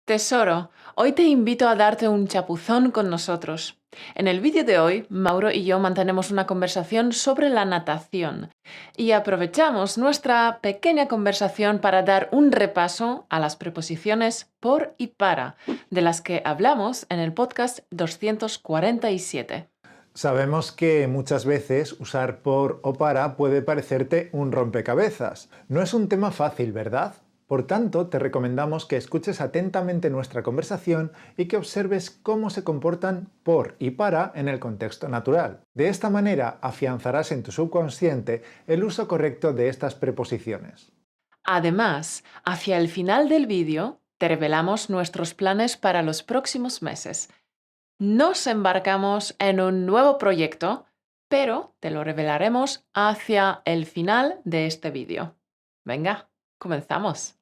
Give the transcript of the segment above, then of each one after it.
Tesoro, hoy te invito a darte un chapuzón con nosotros. En el vídeo de hoy, Mauro y yo mantenemos una conversación sobre la natación y aprovechamos nuestra pequeña conversación para dar un repaso a las preposiciones por y para, de las que hablamos en el podcast 247. Sabemos que muchas veces usar por o para puede parecerte un rompecabezas. No es un tema fácil, ¿verdad? Por tanto, te recomendamos que escuches atentamente nuestra conversación y que observes cómo se comportan por y para en el contexto natural. De esta manera, afianzarás en tu subconsciente el uso correcto de estas preposiciones. Además, hacia el final del vídeo, te revelamos nuestros planes para los próximos meses. Nos embarcamos en un nuevo proyecto, pero te lo revelaremos hacia el final de este vídeo. Venga, comenzamos.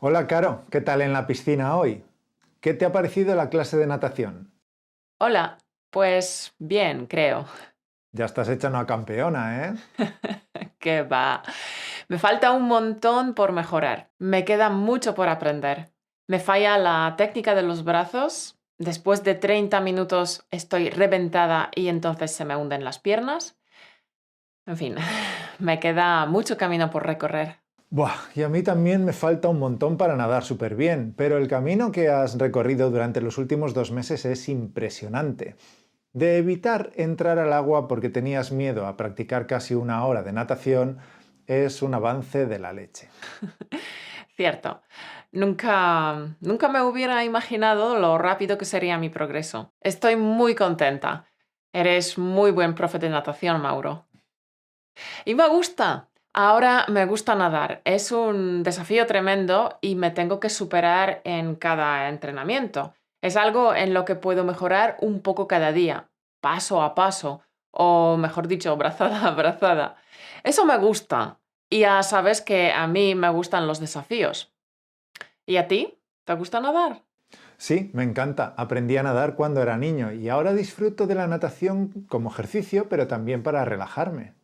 Hola, Caro, ¿qué tal en la piscina hoy? ¿Qué te ha parecido la clase de natación? Hola, pues bien, creo. Ya estás hecha una campeona, ¿eh? ¿Qué va? Me falta un montón por mejorar. Me queda mucho por aprender. Me falla la técnica de los brazos. Después de 30 minutos estoy reventada y entonces se me hunden las piernas. En fin, me queda mucho camino por recorrer. Buah, y a mí también me falta un montón para nadar súper bien, pero el camino que has recorrido durante los últimos 2 meses es impresionante. De evitar entrar al agua porque tenías miedo a practicar casi una hora de natación, es un avance de la leche. Cierto. Nunca me hubiera imaginado lo rápido que sería mi progreso. Estoy muy contenta. Eres muy buen profe de natación, Mauro. Y me gusta. Ahora me gusta nadar. Es un desafío tremendo y me tengo que superar en cada entrenamiento. Es algo en lo que puedo mejorar un poco cada día, paso a paso, o mejor dicho, brazada a brazada. Eso me gusta. Y ya sabes que a mí me gustan los desafíos. ¿Y a ti? ¿Te gusta nadar? Sí, me encanta. Aprendí a nadar cuando era niño y ahora disfruto de la natación como ejercicio, pero también para relajarme.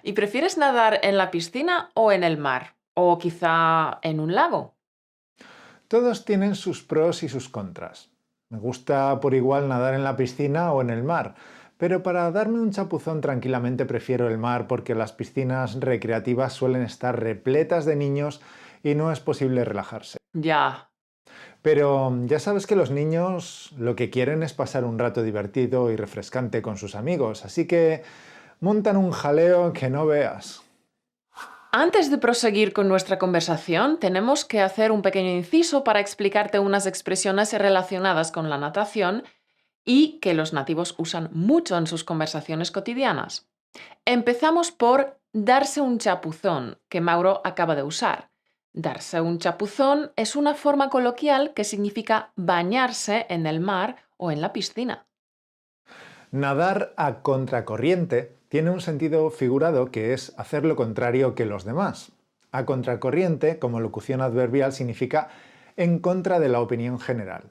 ¿Y prefieres nadar en la piscina o en el mar? ¿O quizá en un lago? Todos tienen sus pros y sus contras. Me gusta por igual nadar en la piscina o en el mar, pero para darme un chapuzón tranquilamente prefiero el mar porque las piscinas recreativas suelen estar repletas de niños y no es posible relajarse. Ya. Pero ya sabes que los niños lo que quieren es pasar un rato divertido y refrescante con sus amigos, así que montan un jaleo que no veas. Antes de proseguir con nuestra conversación, tenemos que hacer un pequeño inciso para explicarte unas expresiones relacionadas con la natación y que los nativos usan mucho en sus conversaciones cotidianas. Empezamos por darse un chapuzón, que Mauro acaba de usar. Darse un chapuzón es una forma coloquial que significa bañarse en el mar o en la piscina. Nadar a contracorriente tiene un sentido figurado que es hacer lo contrario que los demás. A contracorriente, como locución adverbial, significa en contra de la opinión general.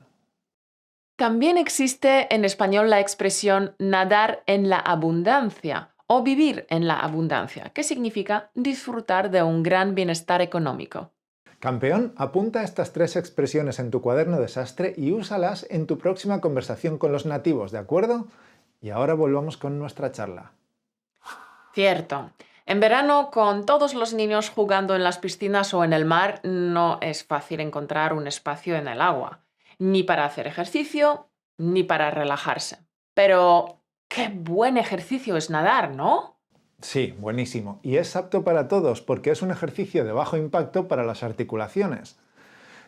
También existe en español la expresión nadar en la abundancia o vivir en la abundancia, que significa disfrutar de un gran bienestar económico. Campeón, apunta estas 3 expresiones en tu cuaderno de sastre y úsalas en tu próxima conversación con los nativos, ¿de acuerdo? Y ahora volvamos con nuestra charla. Cierto. En verano, con todos los niños jugando en las piscinas o en el mar, no es fácil encontrar un espacio en el agua, ni para hacer ejercicio, ni para relajarse. Pero qué buen ejercicio es nadar, ¿no? Sí, buenísimo. Y es apto para todos porque es un ejercicio de bajo impacto para las articulaciones.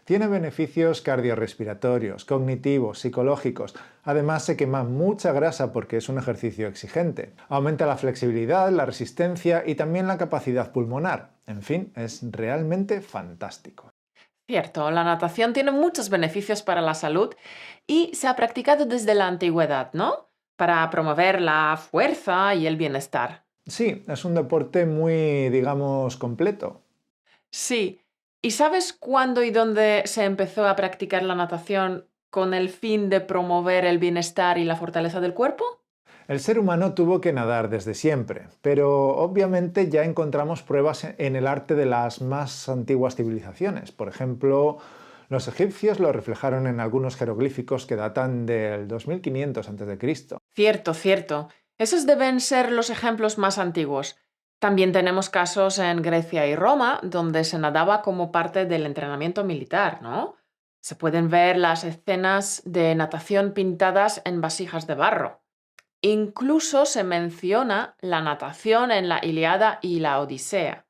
Tiene beneficios cardiorrespiratorios, cognitivos, psicológicos. Además se quema mucha grasa porque es un ejercicio exigente. Aumenta la flexibilidad, la resistencia y también la capacidad pulmonar. En fin, es realmente fantástico. Cierto, la natación tiene muchos beneficios para la salud y se ha practicado desde la antigüedad, ¿no? Para promover la fuerza y el bienestar. Sí, es un deporte muy, digamos, completo. Sí, ¿Y sabes cuándo y dónde se empezó a practicar la natación con el fin de promover el bienestar y la fortaleza del cuerpo? El ser humano tuvo que nadar desde siempre, pero obviamente ya encontramos pruebas en el arte de las más antiguas civilizaciones. Por ejemplo, los egipcios lo reflejaron en algunos jeroglíficos que datan del 2500 a.C. Cierto, cierto. Esos deben ser los ejemplos más antiguos. También tenemos casos en Grecia y Roma, donde se nadaba como parte del entrenamiento militar, ¿no? Se pueden ver las escenas de natación pintadas en vasijas de barro. Incluso se menciona la natación en la Ilíada y la Odisea.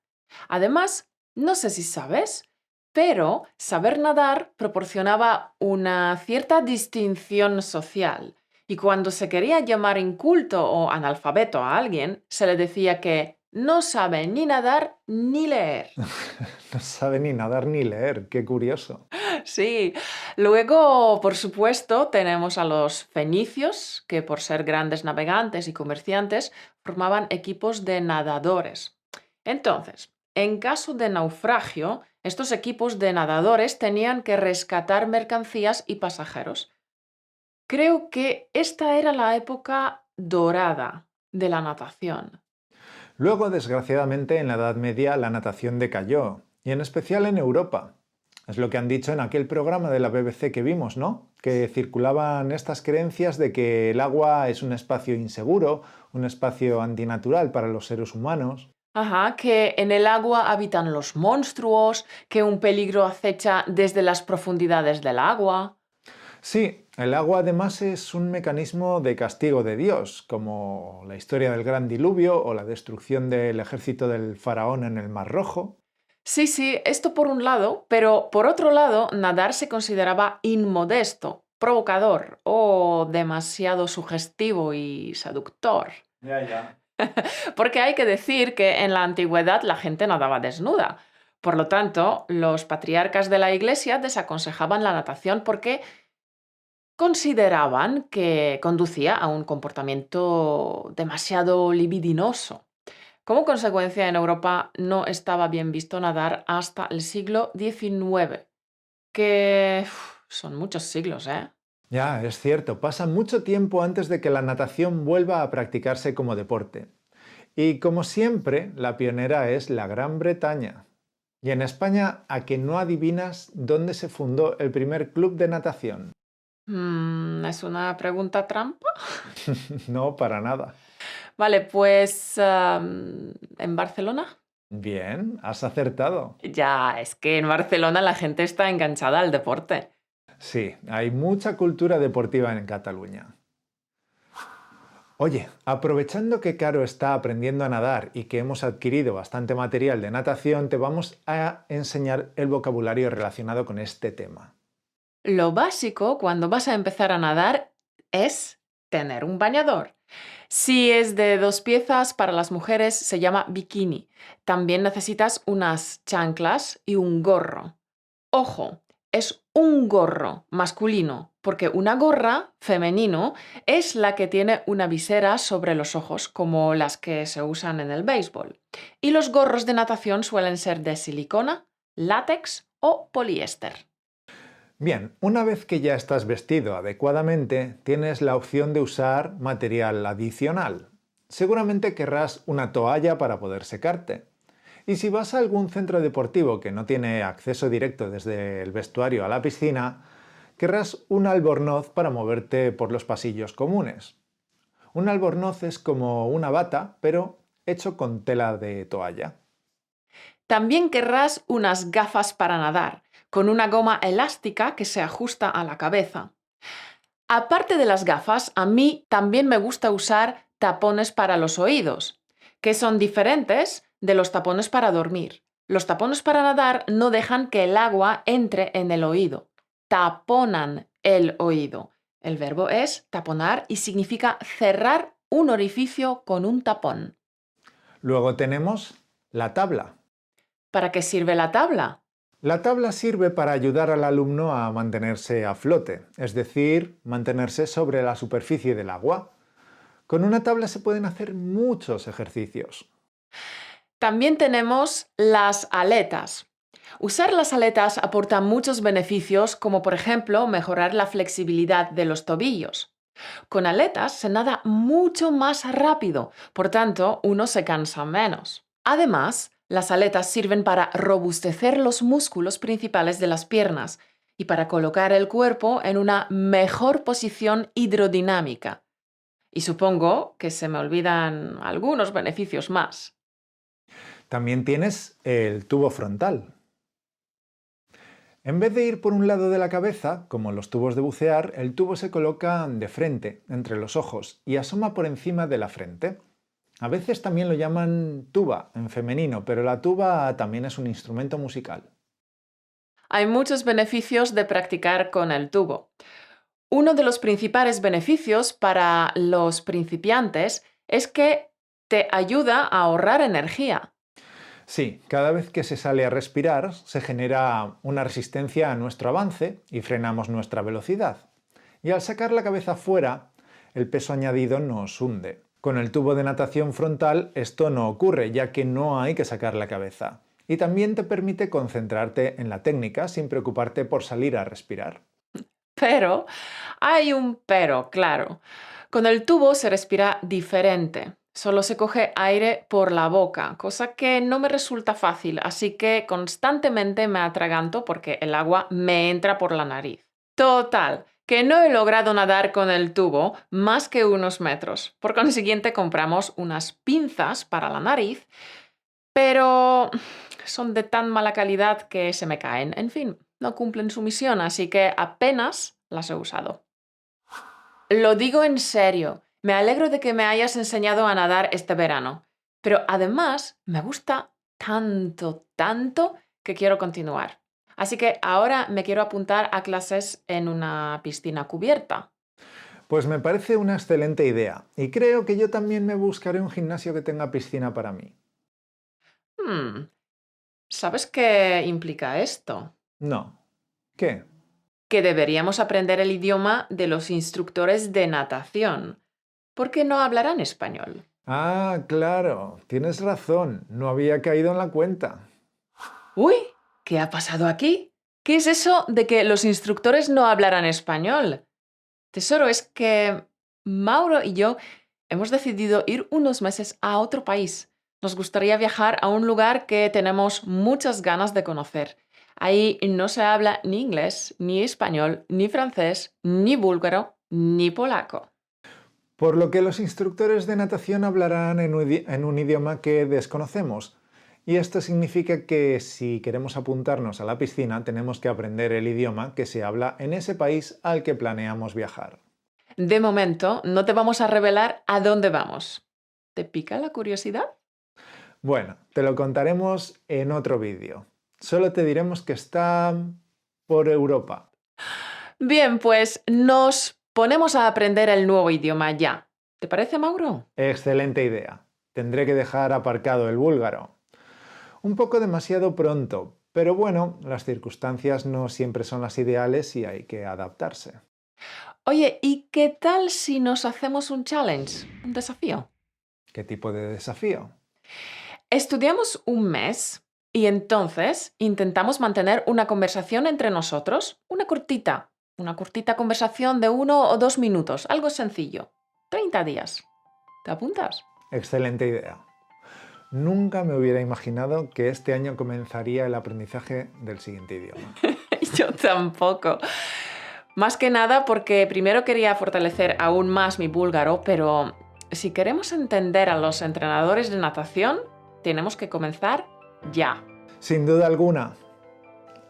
Además, no sé si sabes, pero saber nadar proporcionaba una cierta distinción social. Y cuando se quería llamar inculto o analfabeto a alguien, se le decía que no sabe ni nadar ni leer. No sabe ni nadar ni leer, qué curioso. Sí. Luego, por supuesto, tenemos a los fenicios, que por ser grandes navegantes y comerciantes, formaban equipos de nadadores. Entonces, en caso de naufragio, estos equipos de nadadores tenían que rescatar mercancías y pasajeros. Creo que esta era la época dorada de la natación. Luego, desgraciadamente, en la Edad Media la natación decayó, y en especial en Europa. Es lo que han dicho en aquel programa de la BBC que vimos, ¿no? Que circulaban estas creencias de que el agua es un espacio inseguro, un espacio antinatural para los seres humanos. Ajá, que en el agua habitan los monstruos, que un peligro acecha desde las profundidades del agua. Sí, el agua además es un mecanismo de castigo de Dios, como la historia del gran diluvio o la destrucción del ejército del faraón en el Mar Rojo. Sí, sí, esto por un lado, pero por otro lado, nadar se consideraba inmodesto, provocador o demasiado sugestivo y seductor. Ya, ya. Porque hay que decir que en la antigüedad la gente nadaba desnuda. Por lo tanto, los patriarcas de la Iglesia desaconsejaban la natación porque consideraban que conducía a un comportamiento demasiado libidinoso. Como consecuencia, en Europa no estaba bien visto nadar hasta el siglo XIX, que son muchos siglos, ¿eh? Ya, es cierto, pasa mucho tiempo antes de que la natación vuelva a practicarse como deporte. Y como siempre, la pionera es la Gran Bretaña. Y en España, ¿a que no adivinas dónde se fundó el primer club de natación? ¿Es una pregunta trampa? No, para nada. Vale, pues ¿en Barcelona? Bien, has acertado. Ya, es que en Barcelona la gente está enganchada al deporte. Sí, hay mucha cultura deportiva en Cataluña. Oye, aprovechando que Caro está aprendiendo a nadar y que hemos adquirido bastante material de natación, te vamos a enseñar el vocabulario relacionado con este tema. Lo básico cuando vas a empezar a nadar es tener un bañador. Si es de 2 piezas, para las mujeres se llama bikini. También necesitas unas chanclas y un gorro. Ojo, es un gorro masculino, porque una gorra femenino es la que tiene una visera sobre los ojos, como las que se usan en el béisbol. Y los gorros de natación suelen ser de silicona, látex o poliéster. Bien, una vez que ya estás vestido adecuadamente, tienes la opción de usar material adicional. Seguramente querrás una toalla para poder secarte. Y si vas a algún centro deportivo que no tiene acceso directo desde el vestuario a la piscina, querrás un albornoz para moverte por los pasillos comunes. Un albornoz es como una bata, pero hecho con tela de toalla. También querrás unas gafas para nadar, con una goma elástica que se ajusta a la cabeza. Aparte de las gafas, a mí también me gusta usar tapones para los oídos, que son diferentes de los tapones para dormir. Los tapones para nadar no dejan que el agua entre en el oído. Taponan el oído. El verbo es taponar y significa cerrar un orificio con un tapón. Luego tenemos la tabla. ¿Para qué sirve la tabla? La tabla sirve para ayudar al alumno a mantenerse a flote, es decir, mantenerse sobre la superficie del agua. Con una tabla se pueden hacer muchos ejercicios. También tenemos las aletas. Usar las aletas aporta muchos beneficios, como por ejemplo mejorar la flexibilidad de los tobillos. Con aletas se nada mucho más rápido, por tanto, uno se cansa menos. Además, las aletas sirven para robustecer los músculos principales de las piernas y para colocar el cuerpo en una mejor posición hidrodinámica. Y supongo que se me olvidan algunos beneficios más. También tienes el tubo frontal. En vez de ir por un lado de la cabeza, como los tubos de bucear, el tubo se coloca de frente, entre los ojos, y asoma por encima de la frente. A veces también lo llaman tuba, en femenino, pero la tuba también es un instrumento musical. Hay muchos beneficios de practicar con el tubo. Uno de los principales beneficios para los principiantes es que te ayuda a ahorrar energía. Sí, cada vez que se sale a respirar, se genera una resistencia a nuestro avance y frenamos nuestra velocidad. Y al sacar la cabeza fuera, el peso añadido nos hunde. Con el tubo de natación frontal esto no ocurre, ya que no hay que sacar la cabeza. Y también te permite concentrarte en la técnica sin preocuparte por salir a respirar. Pero hay un pero, claro. Con el tubo se respira diferente. Solo se coge aire por la boca, cosa que no me resulta fácil, así que constantemente me atraganto porque el agua me entra por la nariz. Total, que no he logrado nadar con el tubo más que unos metros. Por consiguiente, compramos unas pinzas para la nariz, pero son de tan mala calidad que se me caen. En fin, no cumplen su misión, así que apenas las he usado. Lo digo en serio. Me alegro de que me hayas enseñado a nadar este verano, pero además me gusta tanto que quiero continuar. Así que ahora me quiero apuntar a clases en una piscina cubierta. Pues me parece una excelente idea, y creo que yo también me buscaré un gimnasio que tenga piscina para mí. ¿Sabes qué implica esto? No. ¿Qué? Que deberíamos aprender el idioma de los instructores de natación, porque no hablarán español. Ah, claro, tienes razón, no había caído en la cuenta. ¡Uy! ¿Qué ha pasado aquí? ¿Qué es eso de que los instructores no hablarán español? Tesoro, es que Mauro y yo hemos decidido ir unos meses a otro país. Nos gustaría viajar a un lugar que tenemos muchas ganas de conocer. Ahí no se habla ni inglés, ni español, ni francés, ni búlgaro, ni polaco. Por lo que los instructores de natación hablarán en un idioma que desconocemos. Y esto significa que si queremos apuntarnos a la piscina tenemos que aprender el idioma que se habla en ese país al que planeamos viajar. De momento, no te vamos a revelar a dónde vamos. ¿Te pica la curiosidad? Bueno, te lo contaremos en otro vídeo. Solo te diremos que está por Europa. Bien, pues nos ponemos a aprender el nuevo idioma ya. ¿Te parece, Mauro? Excelente idea. Tendré que dejar aparcado el búlgaro. Un poco demasiado pronto, pero bueno, las circunstancias no siempre son las ideales y hay que adaptarse. Oye, ¿y qué tal si nos hacemos un challenge, un desafío? ¿Qué tipo de desafío? Estudiamos un mes y entonces intentamos mantener una conversación entre nosotros, una cortita conversación de 1 o 2 minutos, algo sencillo. 30 días. ¿Te apuntas? Excelente idea. Nunca me hubiera imaginado que este año comenzaría el aprendizaje del siguiente idioma. Yo tampoco. Más que nada porque primero quería fortalecer aún más mi búlgaro, pero si queremos entender a los entrenadores de natación, tenemos que comenzar ya. Sin duda alguna.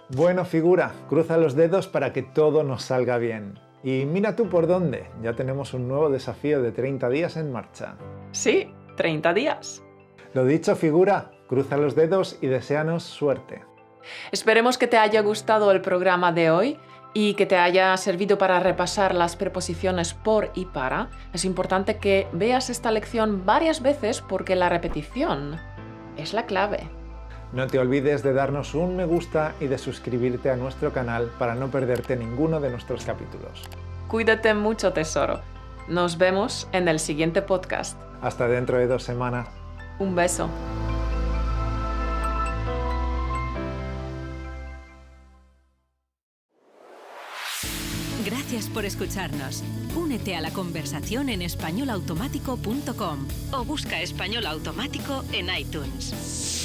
Bueno, figura, cruza los dedos para que todo nos salga bien. Y mira tú por dónde, ya tenemos un nuevo desafío de 30 días en marcha. Sí, 30 días. Lo dicho, figura, cruza los dedos y deséanos suerte. Esperemos que te haya gustado el programa de hoy y que te haya servido para repasar las preposiciones por y para. Es importante que veas esta lección varias veces porque la repetición es la clave. No te olvides de darnos un me gusta y de suscribirte a nuestro canal para no perderte ninguno de nuestros capítulos. Cuídate mucho, tesoro. Nos vemos en el siguiente podcast. Hasta dentro de 2 semanas. Un beso. Gracias por escucharnos. Únete a la conversación en españolautomático.com o busca Español Automático en iTunes.